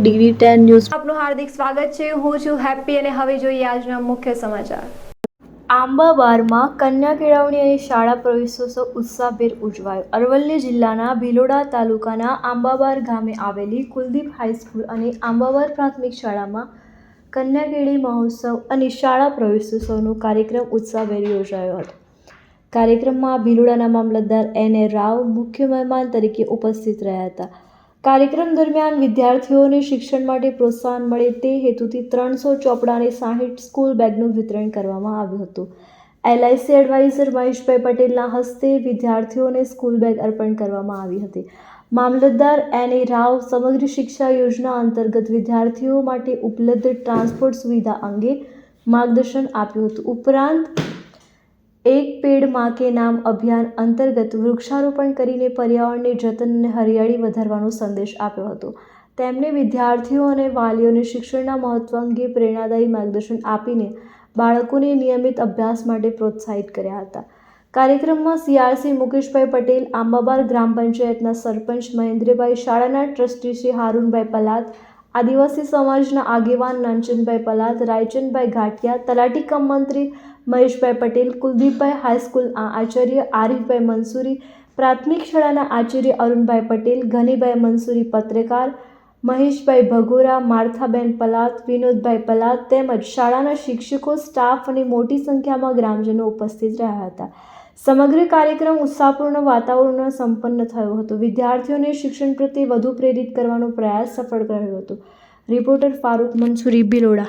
DD10 news આપનું હાર્દિક સ્વાગત છે। હું છું હેપી અને હવે જોઈએ આજના મુખ્ય સમાચાર। આંબાબારમાં કન્યા કેળવણી અને શાળા પ્રવેશોત્સવ ઉત્સાહભેર ઉજવાયો। અરવલ્લી જિલ્લાના ભિલોડા તાલુકાના આંબાબાર ગામે આવેલી કુલદીપ હાઈસ્કૂલ અને આંબાબાર પ્રાથમિક શાળામાં કન્યા કેળવણી મહોત્સવ અને શાળા પ્રવેશોત્સવનો કાર્યક્રમ ઉત્સાહભેર યોજાયો હતો। કાર્યક્રમમાં ભિલોડાના મામલતદાર N.A. રાવ મુખ્ય મહેમાન તરીકે ઉપસ્થિત રહ્યા હતા। કાર્યક્રમ દરમિયાન વિદ્યાર્થીઓને શિક્ષણ માટે પ્રોત્સાહન મળે તે હેતુથી 300 ચોપડા અને 60 સ્કૂલ બેગનું વિતરણ કરવામાં આવ્યું હતું। LIC એડવાઇઝર મહેશભાઈ પટેલના હસ્તે વિદ્યાર્થીઓને સ્કૂલ બેગ અર્પણ કરવામાં આવી હતી। મામલતદાર N.A. રાવ સમગ્ર શિક્ષા યોજના અંતર્ગત વિદ્યાર્થીઓ માટે ઉપલબ્ધ ટ્રાન્સપોર્ટ સુવિધા અંગે માર્ગદર્શન આપ્યું હતું। ઉપરાંત એક પેડ માં કે નામ અભિયાન અંતર્ગત વૃક્ષારોપણ કરીને પર્યાવરણને જતન અને હરિયાળી વધારવાનો સંદેશ આપ્યો હતો। તેમણે વિદ્યાર્થીઓ અને વાલીઓને શિક્ષણના મહત્વ અંગે પ્રેરણાદાયી માર્ગદર્શન આપીને બાળકોને નિયમિત અભ્યાસ માટે પ્રોત્સાહિત કર્યા હતા। કાર્યક્રમમાં CRC મુકેશભાઈ પટેલ, આંબાબાર ગ્રામ પંચાયતના સરપંચ મહેન્દ્રભાઈ, શાળાના ટ્રસ્ટી શ્રી હારૂનભાઈ પલાત, આદિવાસી સમાજના આગેવાન નાનચંદભાઈ પલાત, રાયચંદભાઈ ઘાટિયા, તલાટી કમ મંત્રી મહેશભાઈ પટેલ, કુલદીપભાઈ હાઈસ્કૂલના આચાર્ય આરીફભાઈ મંસૂરી, પ્રાથમિક શાળાના આચાર્ય અરુણભાઈ પટેલ, ઘનીભાઈ મંસૂરી, પત્રકાર મહેશભાઈ ભગોરા, માર્થાબેન પલાત, વિનોદભાઈ પલાત તેમજ શાળાના શિક્ષકો, સ્ટાફ અને મોટી સંખ્યામાં ગ્રામજનો ઉપસ્થિત રહ્યા હતા। સમગ્ર કાર્યક્રમ ઉત્સાહપૂર્ણ વાતાવરણમાં સંપન્ન થયો હતો। વિદ્યાર્થીઓને શિક્ષણ પ્રત્યે વધુ પ્રેરિત કરવાનો પ્રયાસ સફળ રહ્યો હતો। રિપોર્ટર ફારૂક મંસૂરી, ભિલોડા।